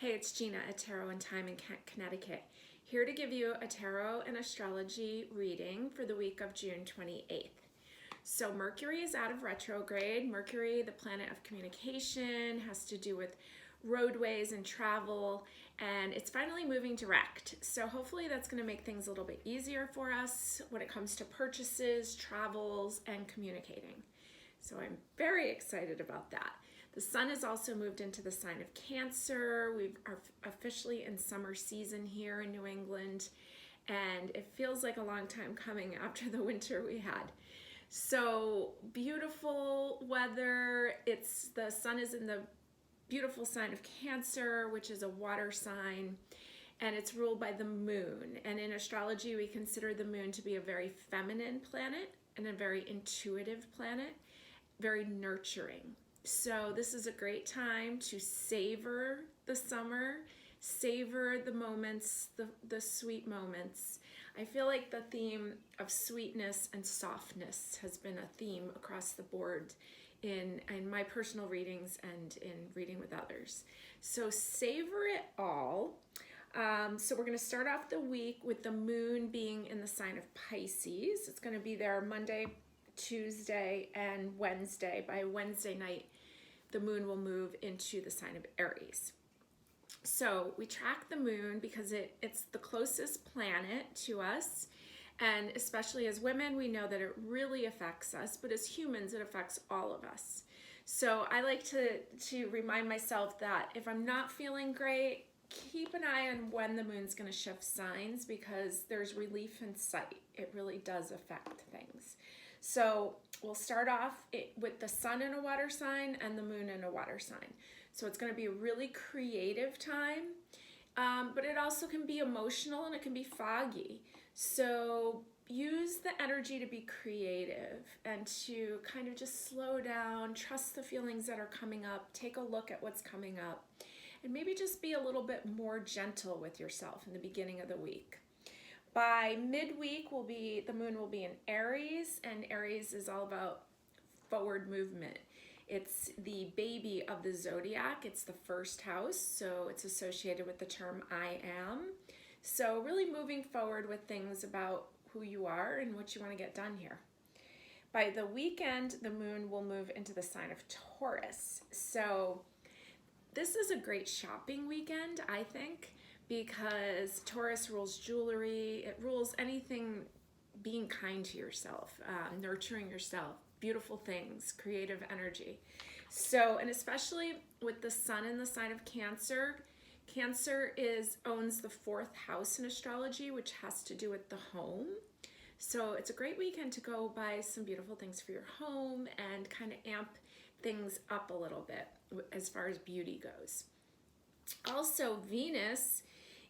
Hey, it's Gina at Tarot and Time in Connecticut, here to give you a tarot and astrology reading for the week of June 28th. So Mercury is out of retrograde. Mercury, the planet of communication, has to do with roadways and travel, and it's finally moving direct. So hopefully that's going to make things a little bit easier for us when it comes to purchases, travels, and communicating. So I'm very excited about that. The sun has also moved into the sign of Cancer. We are officially in summer season here in New England, and it feels like a long time coming after the winter we had. So beautiful weather. The sun is in the beautiful sign of Cancer, which is a water sign, and it's ruled by the moon. And in astrology, we consider the moon to be a very feminine planet and a very intuitive planet, very nurturing. So this is a great time to savor the summer, savor the moments, the sweet moments. I feel like the theme of sweetness and softness has been a theme across the board in my personal readings and in reading with others. So savor it all. So we're going to start off the week with the moon being in the sign of Pisces. It's going to be there Monday, Tuesday, and Wednesday. By Wednesday night, the moon will move into the sign of Aries. So we track the moon because it's the closest planet to us, and especially as women, we know that it really affects us, but as humans, it affects all of us. So I like to remind myself that if I'm not feeling great, keep an eye on when the moon's going to shift signs, because there's relief in sight. It really does affect things. So we'll start off with the sun in a water sign and the moon in a water sign. So it's going to be a really creative time, but it also can be emotional and it can be foggy. So use the energy to be creative and to kind of just slow down, trust the feelings that are coming up, take a look at what's coming up, and maybe just be a little bit more gentle with yourself in the beginning of the week. By midweek, the moon will be in Aries, and Aries is all about forward movement. It's the baby of the zodiac. It's the first house, so it's associated with the term I am. So really moving forward with things about who you are and what you want to get done here. By the weekend, the moon will move into the sign of Taurus. So this is a great shopping weekend, I think, because Taurus rules jewelry. It rules anything being kind to yourself, nurturing yourself, beautiful things, creative energy. So, and especially with the sun in the sign of Cancer, Cancer owns the fourth house in astrology, which has to do with the home. So it's a great weekend to go buy some beautiful things for your home and kind of amp things up a little bit as far as beauty goes. Also, Venus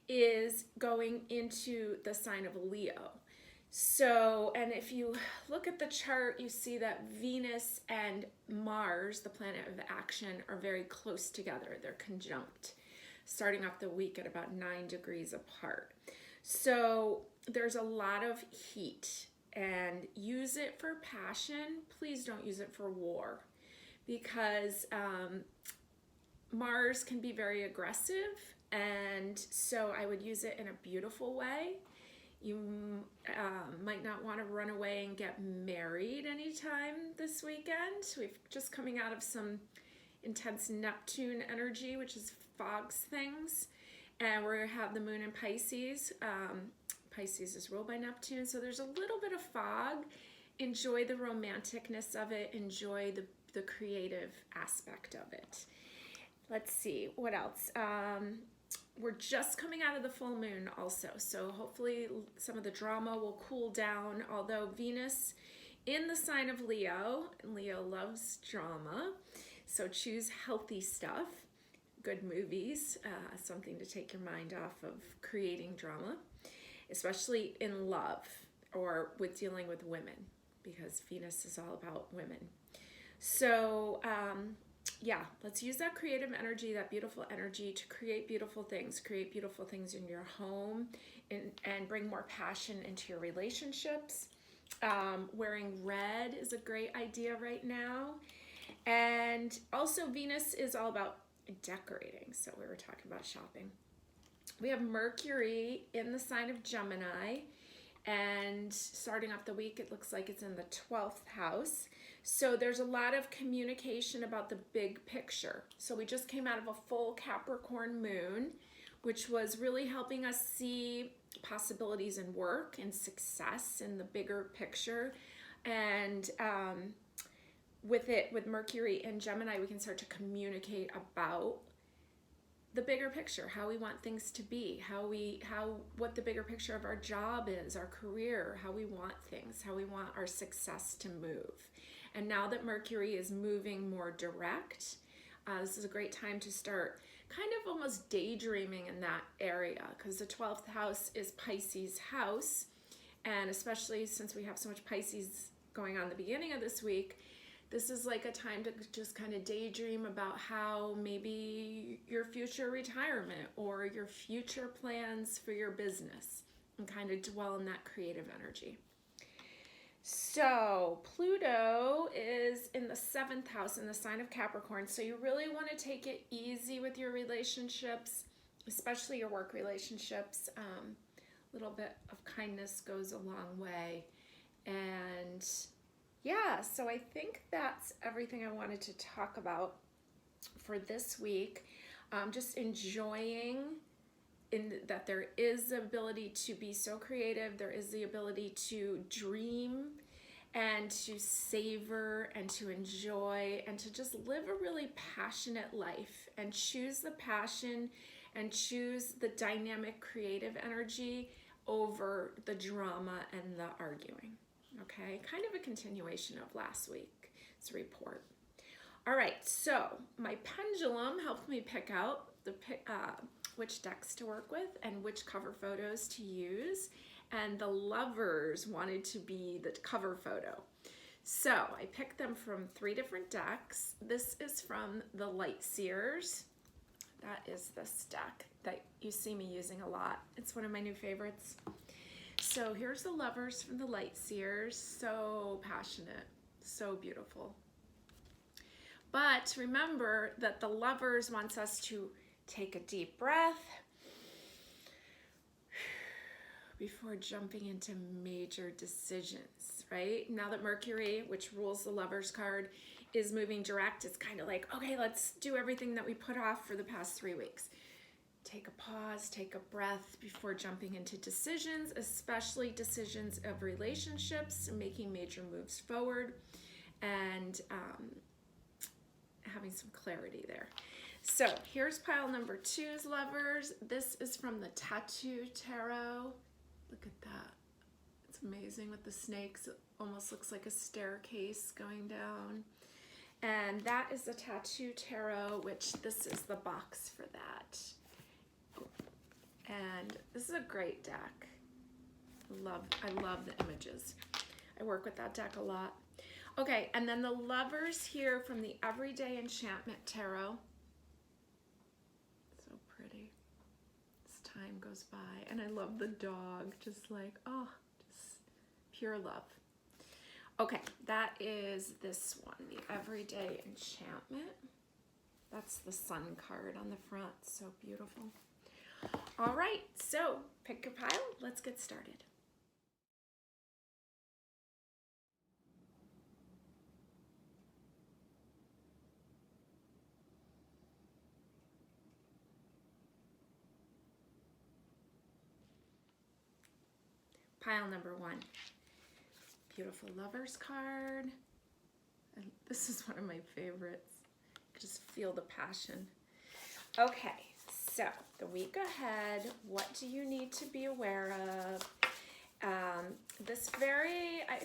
is going into the sign of Leo. So, and if you look at the chart, you see that Venus and Mars, the planet of action, are very close together. They're conjunct, starting off the week at about 9 degrees apart. So there's a lot of heat, and use it for passion. Please don't use it for war, because Mars can be very aggressive, and so I would use it in a beautiful way. You might not want to run away and get married anytime this weekend. We've just coming out of some intense Neptune energy, which is fogs things, and we have the moon in Pisces. Pisces is ruled by Neptune, so there's a little bit of fog. Enjoy the romanticness of it. Enjoy the creative aspect of it. Let's see, what else? We're just coming out of the full moon also, so hopefully some of the drama will cool down, although Venus in the sign of Leo, and Leo loves drama, so choose healthy stuff, good movies, something to take your mind off of creating drama, especially in love or with dealing with women, because Venus is all about women. So yeah, let's use that creative energy, that beautiful energy, to create beautiful things in your home, and bring more passion into your relationships. Wearing red is a great idea right now. And also Venus is all about decorating. So we were talking about shopping. We have Mercury in the sign of Gemini, and starting off the week, it looks like it's in the 12th house. So there's a lot of communication about the big picture. So we just came out of a full Capricorn moon, which was really helping us see possibilities in work and success in the bigger picture. And with Mercury and Gemini, we can start to communicate about the bigger picture, how we want things to be, what the bigger picture of our job is, our career, how we want things, how we want our success to move. And now that Mercury is moving more direct, this is a great time to start kind of almost daydreaming in that area, because the 12th house is Pisces house, and especially since we have so much Pisces going on the beginning of this week, this is like a time to just kind of daydream about how maybe your future retirement or your future plans for your business, and kind of dwell in that creative energy. So Pluto is in the 7th house in the sign of Capricorn. So you really want to take it easy with your relationships, especially your work relationships. A little bit of kindness goes a long way. And yeah, so I think that's everything I wanted to talk about for this week. Just enjoying that there is the ability to be so creative, there is the ability to dream and to savor and to enjoy and to just live a really passionate life, and choose the passion and choose the dynamic creative energy over the drama and the arguing. Okay, kind of a continuation of last week's report. All right, so my pendulum helped me pick out which decks to work with and which cover photos to use, and the lovers wanted to be the cover photo. So I picked them from 3 different decks. This is from the Light Seers. That is this deck that you see me using a lot. It's one of my new favorites. So here's the lovers from the Light Seers. So passionate, so beautiful. But remember that the lovers wants us to take a deep breath before jumping into major decisions, right? Now that Mercury, which rules the lovers card, is moving direct, it's kind of like, okay, let's do everything that we put off for the past 3 weeks. Take a pause, take a breath before jumping into decisions, especially decisions of relationships, making major moves forward, and having some clarity there. So here's pile number 2's lovers. This is from the Tattoo Tarot. Look at that. It's amazing with the snakes. It almost looks like a staircase going down. And that is the Tattoo Tarot, which this is the box for that. And this is a great deck. I love the images. I work with that deck a lot. Okay, and then the lovers here from the Everyday Enchantment Tarot. So pretty. As time goes by. And I love the dog. Just like, oh, just pure love. Okay, that is this one, the Everyday Enchantment. That's the sun card on the front. So beautiful. All right, so pick your pile. Let's get started. Pile number 1. Beautiful lovers card. And this is one of my favorites. I just feel the passion. Okay, so the week ahead, what do you need to be aware of? I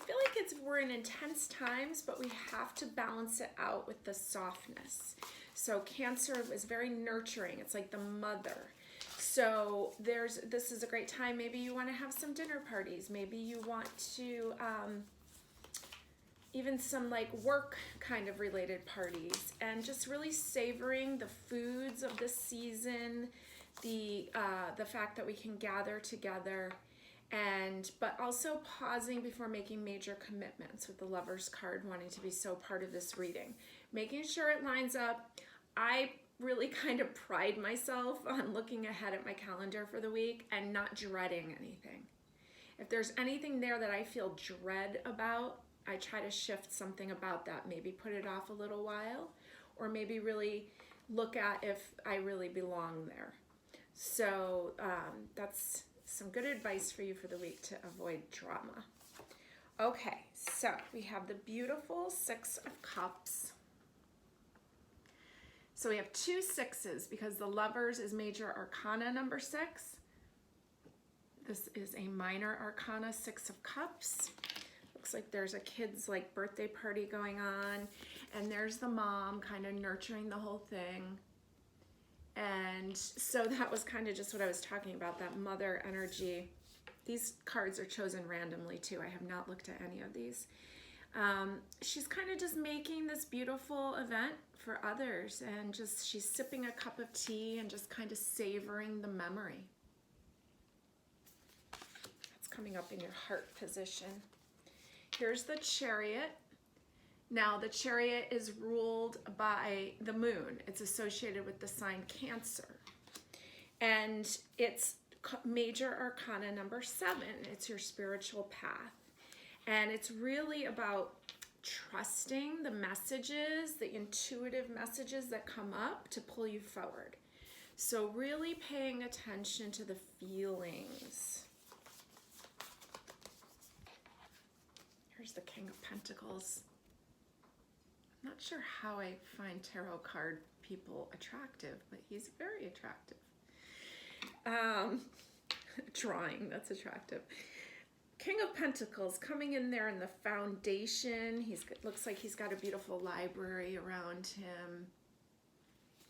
feel like we're in intense times, but we have to balance it out with the softness. So Cancer is very nurturing. It's like the mother. So this is a great time. Maybe you want to have some dinner parties. Maybe you want to even some like work kind of related parties, and just really savoring the foods of the season, the fact that we can gather together, but also pausing before making major commitments with the Lovers card wanting to be so part of this reading. Making sure it lines up. I really kind of pride myself on looking ahead at my calendar for the week and not dreading anything. If there's anything there that I feel dread about, I try to shift something about that, maybe put it off a little while, or maybe really look at if I really belong there. So that's some good advice for you for the week to avoid drama. Okay, so we have the beautiful Six of Cups. So we have two sixes because the Lovers is major arcana number 6. This is a minor arcana, 6 of Cups. Looks like there's a kid's like birthday party going on, and there's the mom kind of nurturing the whole thing. And so that was kind of just what I was talking about, that mother energy. These cards are chosen randomly too. I have not looked at any of these. She's kind of just making this beautiful event for others, and just she's sipping a cup of tea and just kind of savoring the memory. That's coming up in your heart position. Here's the Chariot. Now the Chariot is ruled by the moon. It's associated with the sign Cancer. And it's major arcana number 7. It's your spiritual path. And it's really about trusting the messages, the intuitive messages that come up to pull you forward. So really paying attention to the feelings. Here's the King of Pentacles. I'm not sure how I find tarot card people attractive, but he's very attractive. Drawing, that's attractive. King of Pentacles coming in there in the foundation. Looks like he's got a beautiful library around him.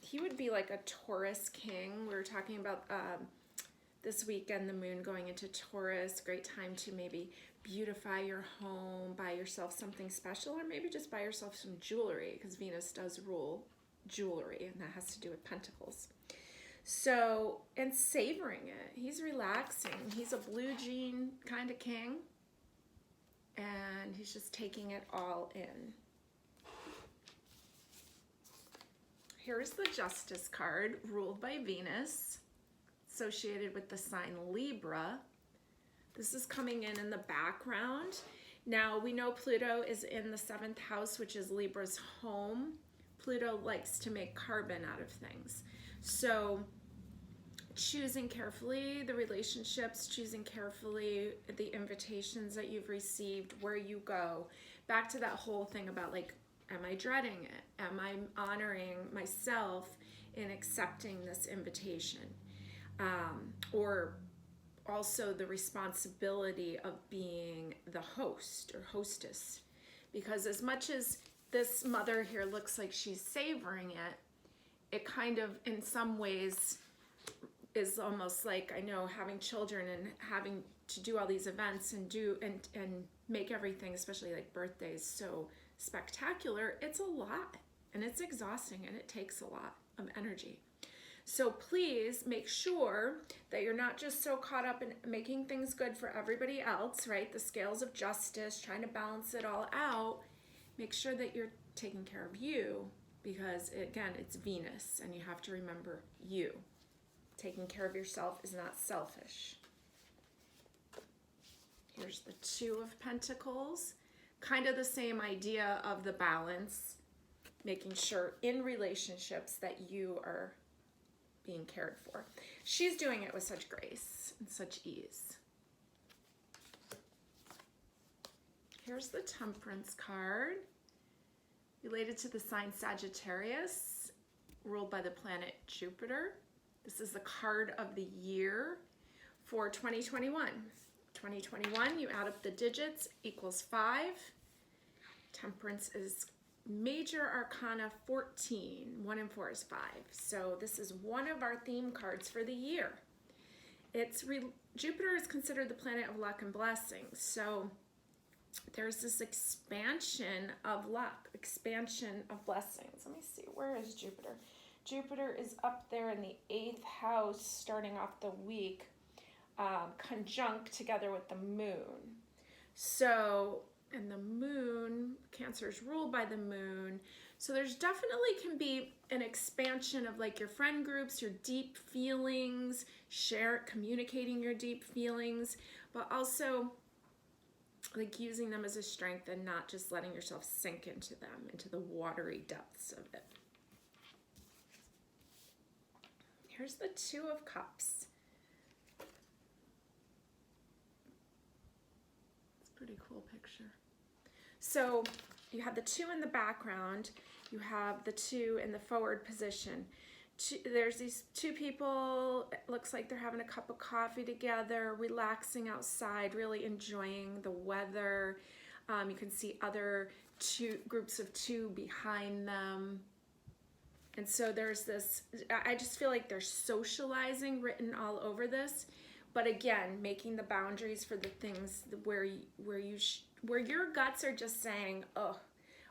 He would be like a Taurus king. We were talking about this weekend, the moon going into Taurus. Great time to maybe beautify your home, buy yourself something special, or maybe just buy yourself some jewelry, because Venus does rule jewelry, and that has to do with pentacles. So, and savoring it. He's relaxing. He's a blue jean kind of king, and he's just taking it all in. Here's the Justice card, ruled by Venus, associated with the sign Libra. This is coming in the background. Now, we know Pluto is in the 7th house, which is Libra's home. Pluto likes to make carbon out of things. So choosing carefully the relationships, choosing carefully the invitations that you've received, where you go. Back to that whole thing about like, am I dreading it? Am I honoring myself in accepting this invitation? Or also the responsibility of being the host or hostess. Because as much as this mother here looks like she's savoring it, it kind of, in some ways, is almost like, I know, having children and having to do all these events and make everything, especially like birthdays, so spectacular. It's a lot, and it's exhausting, and it takes a lot of energy. So please make sure that you're not just so caught up in making things good for everybody else, right? The scales of justice, trying to balance it all out. Make sure that you're taking care of you, because again, it's Venus, and you have to remember you. Taking care of yourself is not selfish. Here's the Two of Pentacles. Kind of the same idea of the balance, making sure in relationships that you are being cared for. She's doing it with such grace and such ease. Here's the Temperance card, related to the sign Sagittarius, ruled by the planet Jupiter. This is the card of the year for 2021. 2021, you add up the digits, equals 5. Temperance is major arcana 14. 1 and 4 is 5. So this is one of our theme cards for the year. Jupiter is considered the planet of luck and blessings. So there's this expansion of luck, expansion of blessings. Let me see, where is Jupiter? Jupiter is up there in the 8th house, starting off the week, conjunct together with the moon. So, and the moon, Cancer is ruled by the moon. So there's definitely can be an expansion of like your friend groups, your deep feelings, communicating your deep feelings, but also like using them as a strength and not just letting yourself sink into them, into the watery depths of it. Here's the Two of Cups. It's a pretty cool picture. So you have the 2 in the background, you have the 2 in the forward position. There's these 2 people, it looks like they're having a cup of coffee together, relaxing outside, really enjoying the weather. You can see other groups of 2 behind them. And so there's this, I just feel like there's socializing written all over this. But again, making the boundaries for the things where your guts are just saying, oh,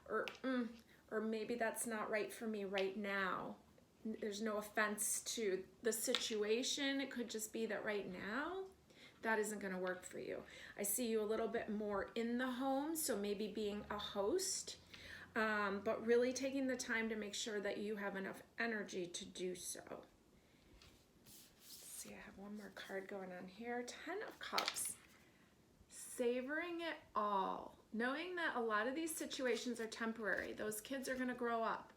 or maybe that's not right for me right now. There's no offense to the situation. It could just be that right now, that isn't going to work for you. I see you a little bit more in the home, so maybe being a host, but really taking the time to make sure that you have enough energy to do so. Let's see, I have one more card going on here. 10 of Cups. Savoring it all. Knowing that a lot of these situations are temporary. Those kids are going to grow up.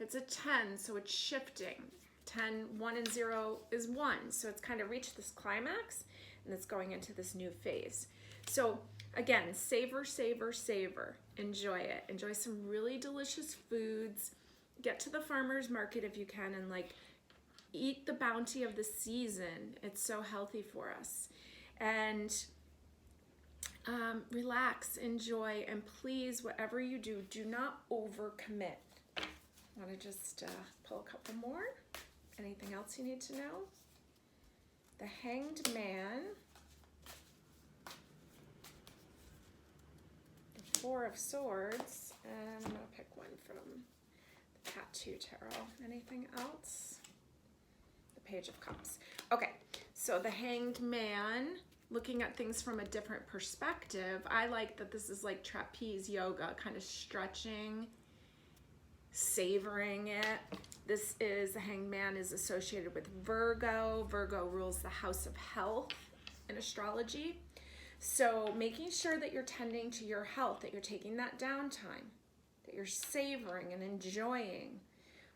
It's a 10, so it's shifting. 10, 1 and 0 is 1. So it's kind of reached this climax, and it's going into this new phase. So again, savor, savor, savor. Enjoy it. Enjoy some really delicious foods. Get to the farmer's market if you can, and like eat the bounty of the season. It's so healthy for us. And relax, enjoy, and please, whatever you do, do not overcommit. I want to just pull a couple more. Anything else you need to know? The Hanged Man. The Four of Swords. And I'm going to pick one from the Tattoo Tarot. Anything else? The Page of Cups. Okay, so the Hanged Man, looking at things from a different perspective. I like that this is like trapeze yoga, kind of stretching, savoring it. This is, the Hanged Man is associated with Virgo. Virgo rules the house of health in astrology. So making sure that you're tending to your health, that you're taking that downtime, that you're savoring and enjoying.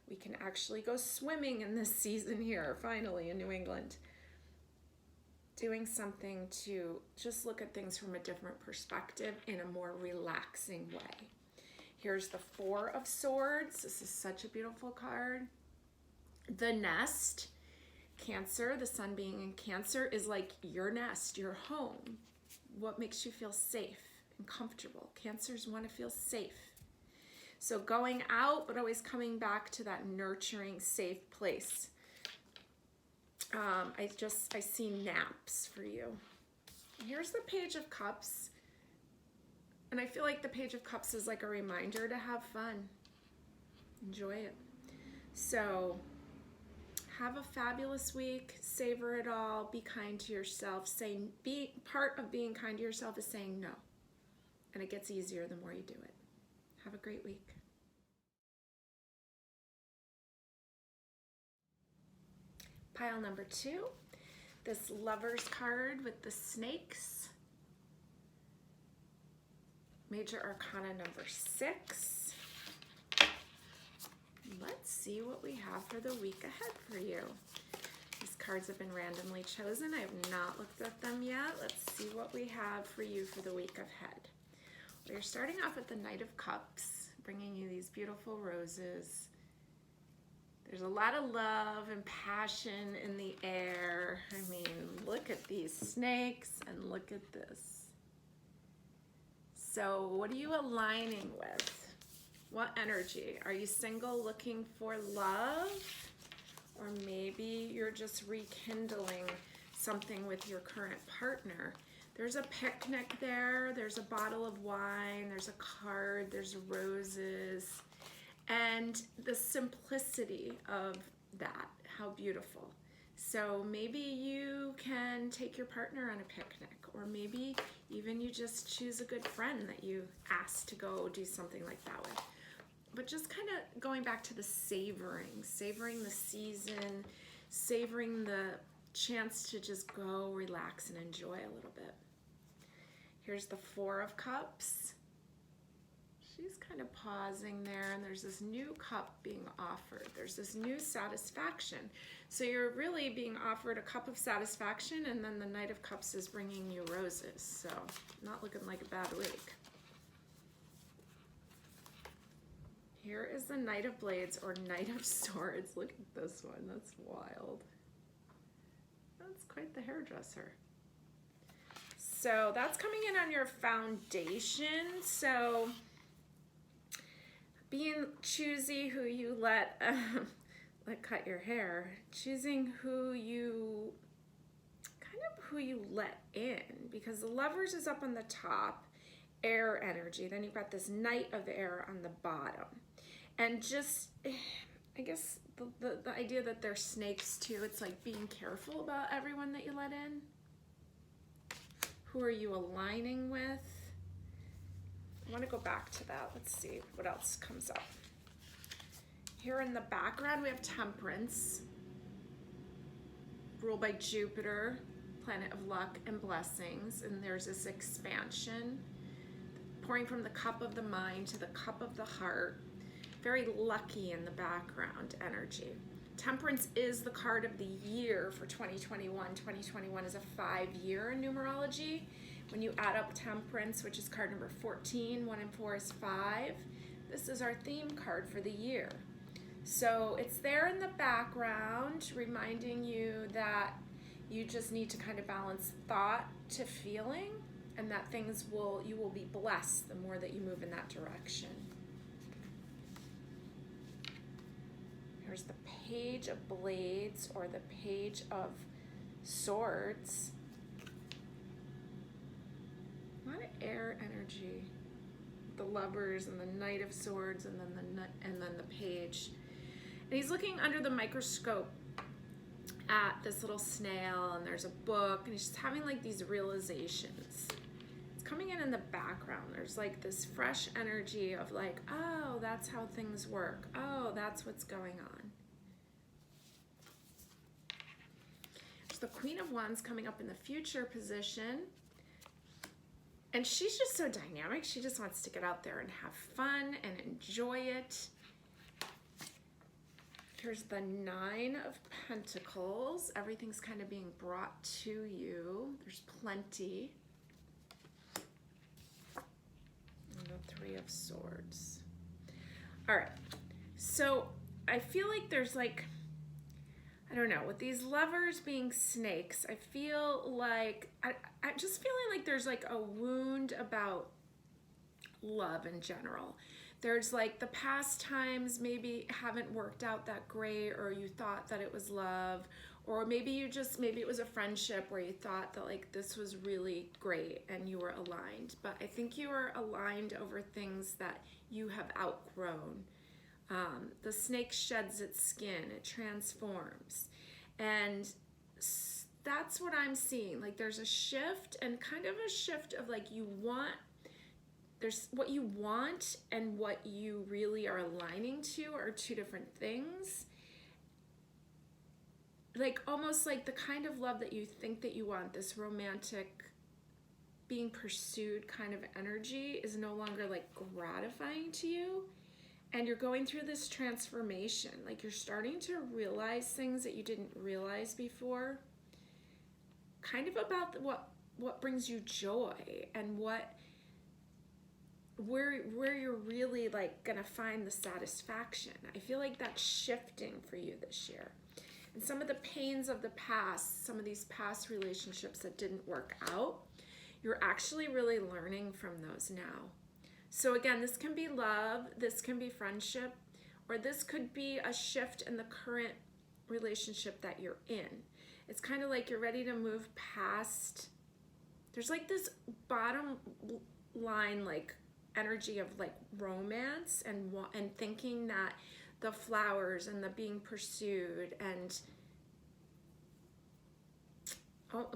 We can actually go swimming in this season here, finally, in New England. Doing something to just look at things from a different perspective in a more relaxing way. Here's the Four of Swords. This is such a beautiful card. The Nest. Cancer, the sun being in Cancer, is like your nest, your home. What makes you feel safe and comfortable? Cancers want to feel safe. So going out, but always coming back to that nurturing, safe place. I see naps for you. Here's the Page of Cups. And I feel like the Page of Cups is like a reminder to have fun. Enjoy it. So have a fabulous week. Savor it all. Be kind to yourself. Part of being kind to yourself is saying no. And it gets easier the more you do it. Have a great week. Pile number 2. This Lover's card with the snakes. Major Arcana number 6. Let's see what we have for the week ahead for you. These cards have been randomly chosen. I have not looked at them yet. Let's see what we have for you for the week ahead. Well, you're starting off with the Knight of Cups, bringing you these beautiful roses. There's a lot of love and passion in the air. I mean, look at these snakes and look at this. So what are you aligning with? What energy? Are you single looking for love? Or maybe you're just rekindling something with your current partner. There's a picnic there. There's a bottle of wine. There's a card. There's roses. And the simplicity of that, how beautiful. So maybe you can take your partner on a picnic, or maybe even you just choose a good friend that you ask to go do something like that with. but just kind of going back to the savoring the season, savoring the chance to just go relax and enjoy a little bit. Here's the Four of Cups. She's kind of pausing there, and there's this new cup being offered. There's this new satisfaction. So you're really being offered a cup of satisfaction, and then the Knight of Cups is bringing you roses. So not looking like a bad week. Here is the Knight of Blades or Knight of Swords. Look at this one. That's wild. That's quite the hairdresser. So that's coming in on your foundation. So being choosy who you let cut your hair, choosing who you let in, because the Lovers is up on the top, air energy. Then you've got this Knight of Air on the bottom. And just, I guess the idea that they're snakes too, it's like being careful about everyone that you let in. Who are you aligning with? I want to go back to that. Let's see what else comes up. Here in the background, we have Temperance, ruled by Jupiter, planet of luck and blessings. And there's this expansion, pouring from the cup of the mind to the cup of the heart. Very lucky in the background energy. Temperance is the card of the year for 2021. 2021 is a 5-year in numerology. When you add up Temperance, which is card number 14, 1 and 4 is 5. This is our theme card for the year. So it's there in the background, reminding you that you just need to kind of balance thought to feeling, and that you will be blessed the more that you move in that direction. Here's the Page of Blades or the Page of Swords. A lot of air energy. The Lovers and the Knight of Swords, and then the Page. And he's looking under the microscope at this little snail, and there's a book, and he's just having like these realizations. It's coming in the background. There's like this fresh energy of like, oh, that's how things work. Oh, that's what's going on. There's the Queen of Wands coming up in the future position. And she's just so dynamic. She just wants to get out there and have fun and enjoy it. Here's the Nine of Pentacles. Everything's kind of being brought to you. There's plenty. And the Three of Swords. All right. So I feel like there's like, I don't know, with these Lovers being snakes, I feel like, I'm just feeling like there's like a wound about love in general. There's like the past times maybe haven't worked out that great, or you thought that it was love, or maybe it was a friendship where you thought that like this was really great and you were aligned. But I think you are aligned over things that you have outgrown. The snake sheds its skin, it transforms. And that's what I'm seeing. Like there's a shift, and kind of a shift of like there's what you want and what you really are aligning to are two different things. Like almost like the kind of love that you think that you want, this romantic, being pursued kind of energy, is no longer like gratifying to you. And you're going through this transformation. Like you're starting to realize things that you didn't realize before. Kind of about what brings you joy, and where you're really like gonna find the satisfaction. I feel like that's shifting for you this year. And some of the pains of the past, some of these past relationships that didn't work out, you're actually really learning from those now. So again, this can be love, this can be friendship, or this could be a shift in the current relationship that you're in. It's kind of like you're ready to move past. There's like this bottom line like energy of like romance and thinking that the flowers and the being pursued and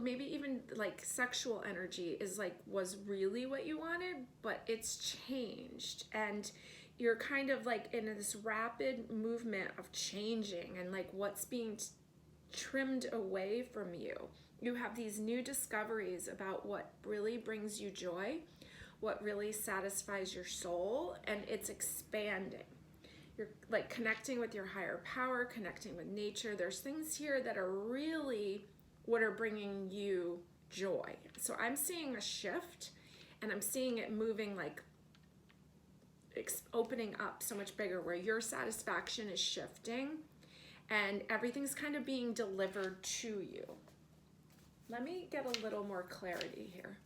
maybe even like sexual energy is like was really what you wanted, but it's changed, and you're kind of like in this rapid movement of changing and like what's being trimmed away from you. You have these new discoveries about what really brings you joy, what really satisfies your soul, and it's expanding. You're like connecting with your higher power, connecting with nature. There's things here that are really what are bringing you joy. So I'm seeing a shift, and I'm seeing it moving like opening up so much bigger, where your satisfaction is shifting and everything's kind of being delivered to you. Let me get a little more clarity here.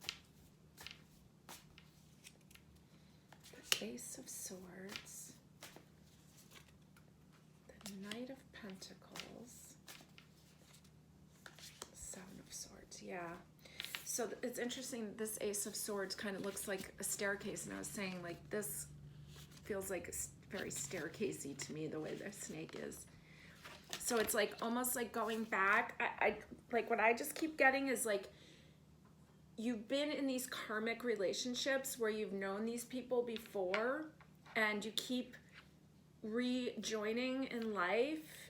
The Ace of Swords, the Knight of Pentacles, Seven of Swords. Yeah. So it's interesting, this Ace of Swords kind of looks like a staircase, and I was saying like this feels like very staircasey to me, the way the snake is. So it's like almost like going back. I like what I just keep getting is like you've been in these karmic relationships where you've known these people before, and you keep rejoining in life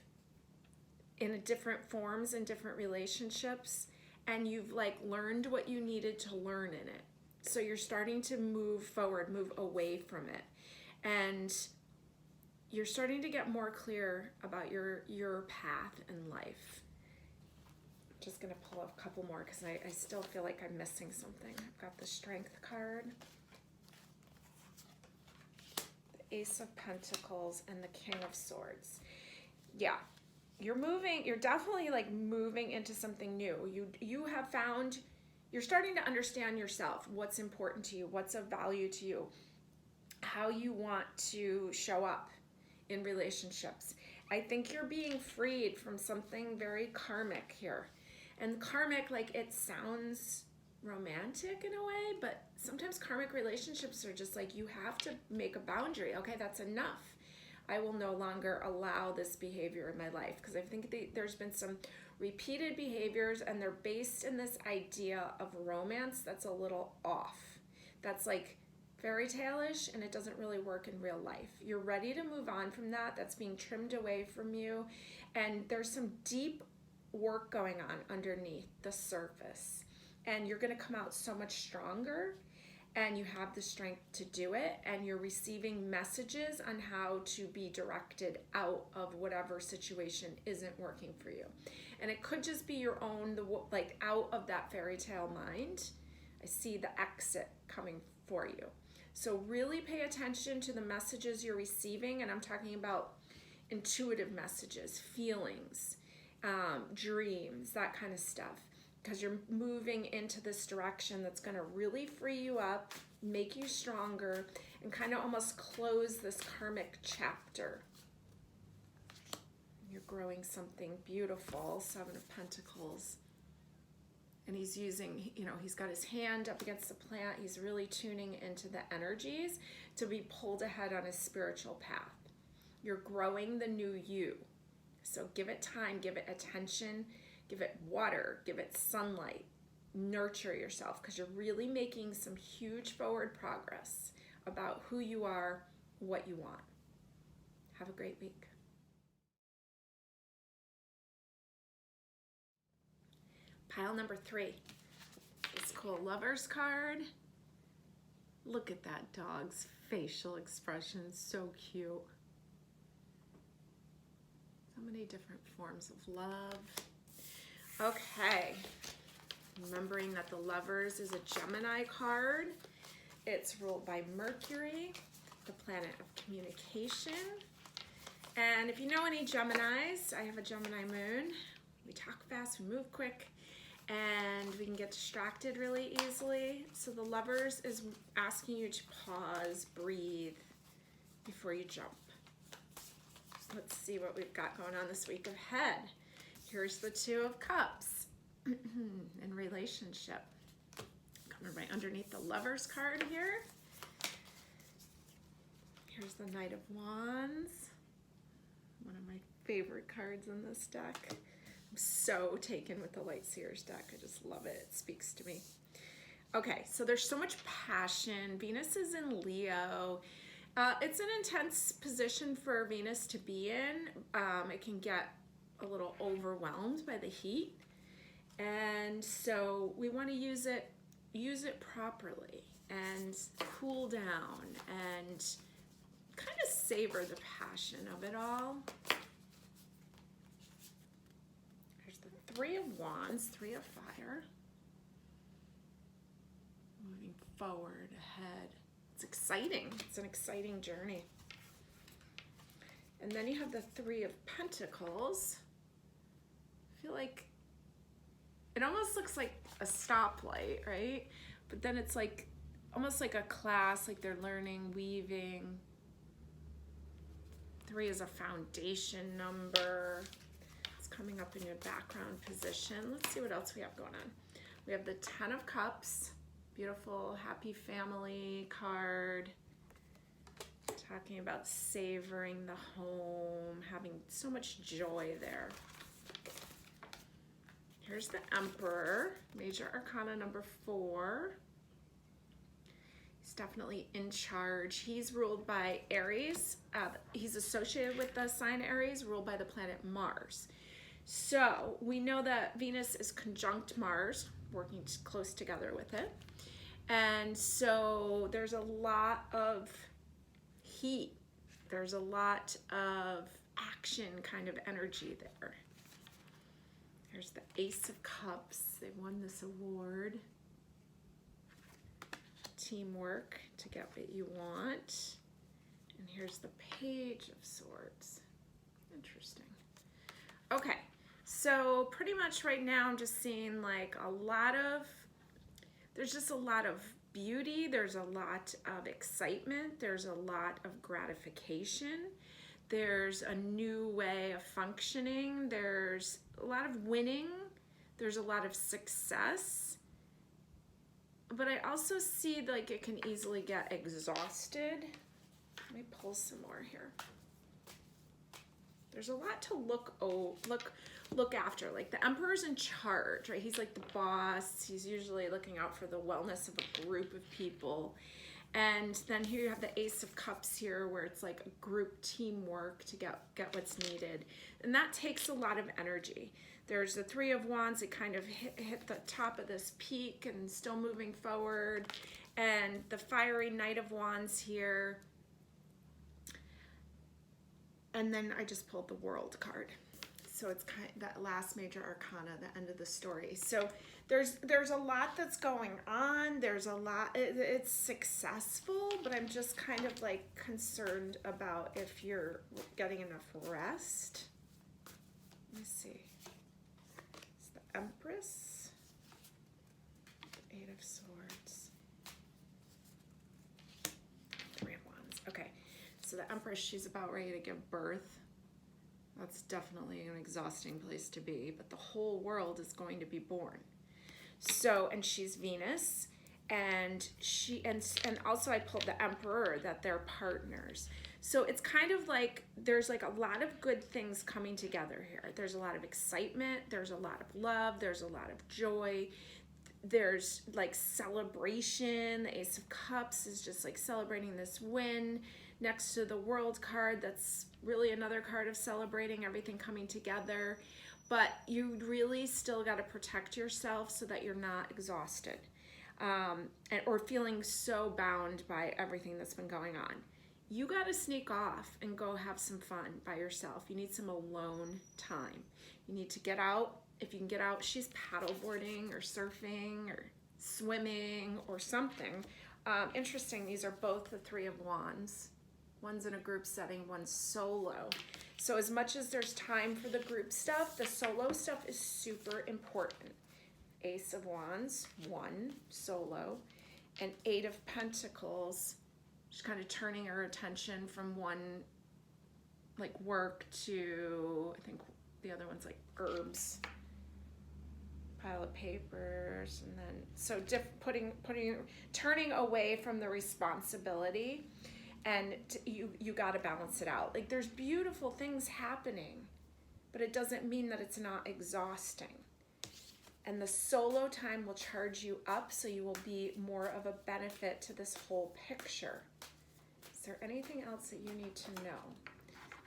in different forms and different relationships, and you've like learned what you needed to learn in it. So you're starting to move forward, move away from it. And you're starting to get more clear about your path in life. I'm just gonna pull up a couple more because I still feel like I'm missing something. I've got the Strength card, the Ace of Pentacles, and the King of Swords. Yeah, you're moving, you're definitely like moving into something new. You have found, you're starting to understand yourself, what's important to you, what's of value to you, how you want to show up in relationships. I think you're being freed from something very karmic here. And karmic, like it sounds romantic in a way, but sometimes karmic relationships are just like you have to make a boundary. Okay, that's enough. I will no longer allow this behavior in my life, because I think there's been some repeated behaviors, and they're based in this idea of romance that's a little off. That's like fairy tale-ish, and it doesn't really work in real life. You're ready to move on from that. That's being trimmed away from you, and there's some deep work going on underneath the surface, and you're going to come out so much stronger, and you have the strength to do it, and you're receiving messages on how to be directed out of whatever situation isn't working for you. And it could just be your own, like out of that fairy tale mind. I see the exit coming for you. So really pay attention to the messages you're receiving, and I'm talking about intuitive messages, feelings, dreams, that kind of stuff, because you're moving into this direction that's going to really free you up, make you stronger, and kind of almost close this karmic chapter. You're growing something beautiful, Seven of Pentacles. And he's using, he's got his hand up against the plant. He's really tuning into the energies to be pulled ahead on his spiritual path. You're growing the new you. So give it time, give it attention, give it water, give it sunlight. Nurture yourself, because you're really making some huge forward progress about who you are, what you want. Have a great week. Pile number 3. This cool Lovers card. Look at that dog's facial expression, so cute. So many different forms of love. Okay, remembering that the Lovers is a Gemini card. It's ruled by Mercury, the planet of communication. And if you know any Geminis, I have a Gemini moon. We talk fast, we move quick, and we can get distracted really easily. So the Lovers is asking you to pause, breathe before you jump. Let's see what we've got going on this week ahead. Here's the Two of Cups in relationship. Coming right underneath the Lovers card here. Here's the Knight of Wands. One of my favorite cards in this deck. I'm so taken with the Lightseers deck. I just love it. It speaks to me. Okay, so there's so much passion. Venus is in Leo. It's an intense position for Venus to be in. It can get a little overwhelmed by the heat. And so we want to use it properly and cool down and kind of savor the passion of it all. There's the Three of Wands, Three of Fire. Moving forward, ahead. It's exciting. It's an exciting journey. And then you have the Three of Pentacles. I feel like it almost looks like a stoplight, right? But then it's like almost like a class, like they're learning weaving. 3 is a foundation number. It's coming up in your background position. Let's see what else we have going on. We have the 10 of Cups, beautiful happy family card. Talking about savoring the home, having so much joy there. Here's the Emperor, Major Arcana number 4. He's definitely in charge. He's ruled by Aries. He's associated with the sign Aries, ruled by the planet Mars. So we know that Venus is conjunct Mars, working close together with it. And so there's a lot of heat. There's a lot of action kind of energy there. Here's the Ace of Cups. They won this award. Teamwork to get what you want. And here's the Page of Swords. Interesting. Okay, so pretty much right now I'm just seeing like there's just a lot of beauty. There's a lot of excitement. There's a lot of gratification. There's a new way of functioning. There's a lot of winning. There's a lot of success. But I also see like it can easily get exhausted. Let me pull some more here. There's a lot to look after. Like the Emperor's in charge, right? He's like the boss. He's usually looking out for the wellness of a group of people. And then here you have the Ace of Cups here, where it's like a group teamwork to get what's needed. And that takes a lot of energy. There's the Three of Wands. It kind of hit the top of this peak and still moving forward. And the fiery Knight of Wands here. And then I just pulled the World card. So it's kind of that last major arcana, the end of the story. So there's a lot that's going on. There's a lot, it's successful, but I'm just kind of like concerned about if you're getting enough rest. Let me see. It's the Empress, the Eight of Swords, Three of Wands. Okay, so the Empress, she's about ready to give birth. That's definitely an exhausting place to be, but the whole world is going to be born. So, and she's Venus, and also I pulled the Emperor, that they're partners. So it's kind of like there's like a lot of good things coming together here. There's a lot of excitement, there's a lot of love, there's a lot of joy. There's like celebration. The Ace of Cups is just like celebrating this win. Next to the World card, that's really another card of celebrating everything coming together. But you really still got to protect yourself so that you're not exhausted or feeling so bound by everything that's been going on. You got to sneak off and go have some fun by yourself. You need some alone time. You need to get out. If you can get out, she's paddleboarding or surfing or swimming or something. Interesting, these are both the Three of Wands. One's in a group setting, one's solo. So as much as there's time for the group stuff, the solo stuff is super important. Ace of Wands, 1, solo, and 8 of Pentacles. She's kind of turning her attention from one like work to, I think the other one's like herbs. Pile of papers, and then so turning away from the responsibility, and you got to balance it out. Like there's beautiful things happening, but it doesn't mean that it's not exhausting. And the solo time will charge you up, so you will be more of a benefit to this whole picture. Is there anything else that you need to know?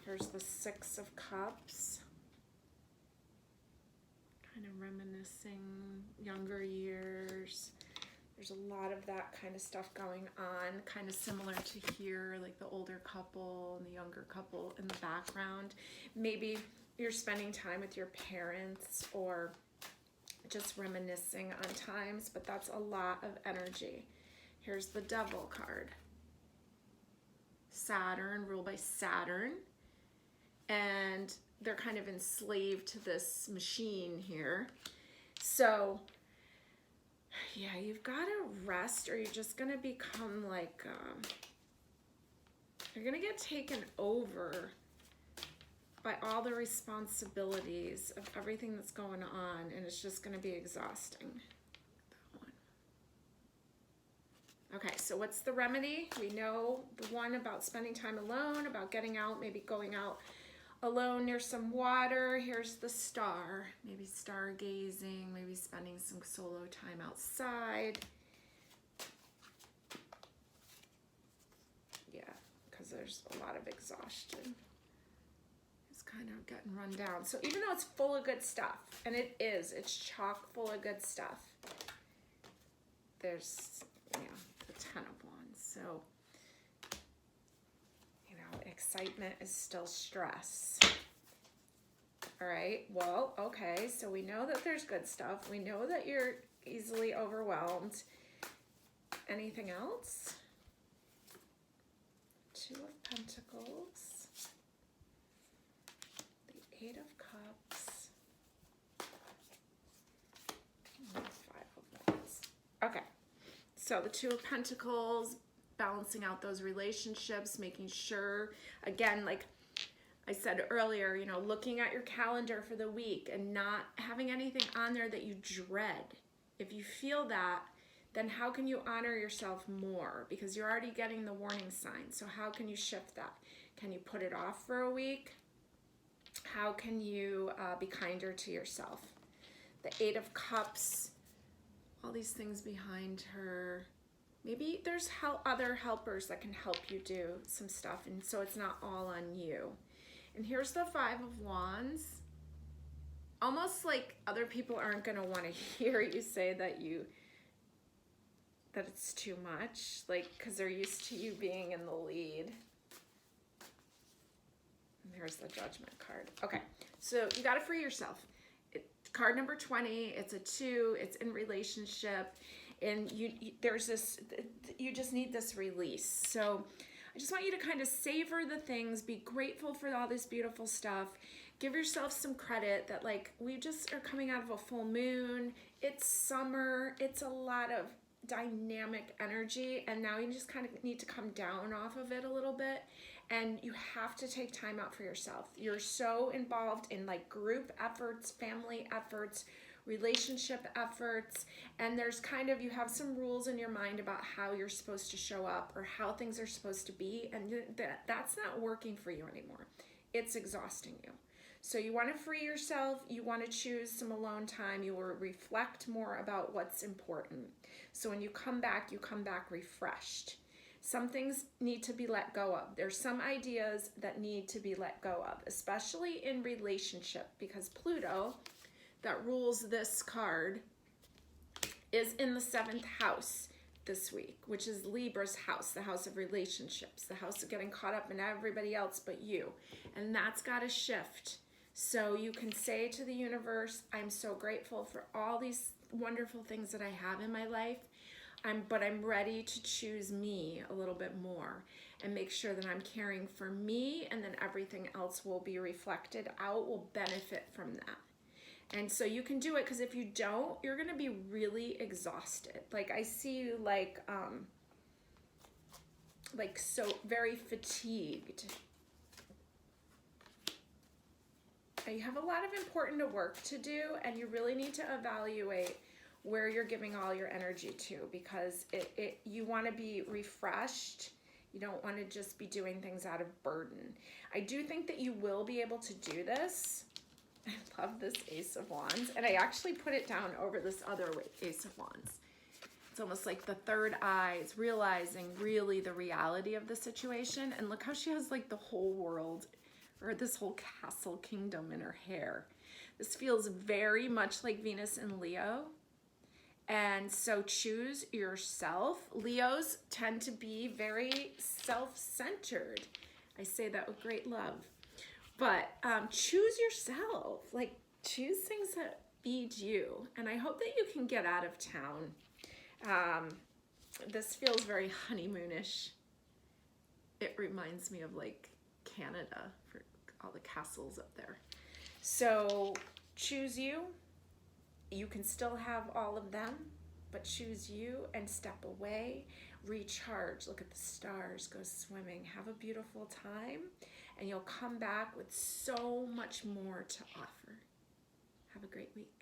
Here's the Six of Cups. Kind of reminiscing younger years. There's a lot of that kind of stuff going on, kind of similar to here, like the older couple and the younger couple in the background. Maybe you're spending time with your parents or just reminiscing on times, but that's a lot of energy. Here's the Devil card. Saturn, ruled by Saturn. And they're kind of enslaved to this machine here. So yeah, you've got to rest or you're just going to become like, you're going to get taken over by all the responsibilities of everything that's going on, and it's just going to be exhausting. That one. Okay, so what's the remedy? We know the one about spending time alone, about getting out, maybe going out alone near some water. Here's the Star. Maybe stargazing, maybe spending some solo time outside. Yeah, because there's a lot of exhaustion. It's kind of getting run down. So even though it's full of good stuff, and it is, it's chock full of good stuff, there's, you know, the Ten of Wands. So excitement is still stress. All right, well, okay, so we know that there's good stuff. We know that you're easily overwhelmed. Anything else? Two of Pentacles. The Eight of Cups. And the Five of Wands. Okay, so the Two of Pentacles, balancing out those relationships, making sure, again, like I said earlier, you know, looking at your calendar for the week and not having anything on there that you dread. If you feel that, then how can you honor yourself more? Because you're already getting the warning signs. So how can you shift that? Can you put it off for a week? How can you be kinder to yourself? The Eight of Cups, all these things behind her. Maybe there's other helpers that can help you do some stuff, and so it's not all on you. And here's the Five of Wands. Almost like other people aren't going to want to hear you say that it's too much, like, because they're used to you being in the lead. And here's the Judgment card. Okay, so you got to free yourself. Card number 20, it's a 2, it's in relationship. And there's this, you just need this release. So I just want you to kind of savor the things, be grateful for all this beautiful stuff. Give yourself some credit that, like, we just are coming out of a full moon. It's summer. It's a lot of dynamic energy. And now you just kind of need to come down off of it a little bit. And you have to take time out for yourself. You're so involved in like group efforts, family efforts, relationship efforts, and there's kind of, you have some rules in your mind about how you're supposed to show up or how things are supposed to be, and that's not working for you anymore. It's exhausting you. So you want to free yourself, you want to choose some alone time, you will reflect more about what's important. So when you come back refreshed. Some things need to be let go of. There's some ideas that need to be let go of, especially in relationship, because Pluto, that rules this card, is in the 7th house this week, which is Libra's house, the house of relationships, the house of getting caught up in everybody else but you. And that's got to shift. So you can say to the universe, I'm so grateful for all these wonderful things that I have in my life, but I'm ready to choose me a little bit more and make sure that I'm caring for me, and then everything else will be reflected out, will benefit from that. And so you can do it, because if you don't, you're going to be really exhausted. Like I see you like so very fatigued. And you have a lot of important work to do, and you really need to evaluate where you're giving all your energy to, because you want to be refreshed. You don't want to just be doing things out of burden. I do think that you will be able to do this. I love this Ace of Wands, and I actually put it down over this other Ace of Wands. It's almost like the third eye is realizing really the reality of the situation. And look how she has like the whole world, or this whole castle kingdom in her hair. This feels very much like Venus in Leo. And so choose yourself. Leos tend to be very self-centered. I say that with great love. But choose yourself. Like, choose things that feed you. And I hope that you can get out of town. This feels very honeymoonish. It reminds me of like Canada for all the castles up there. So choose you. You can still have all of them, but choose you and step away, recharge, look at the stars, go swimming, have a beautiful time, and you'll come back with so much more to offer. Have a great week.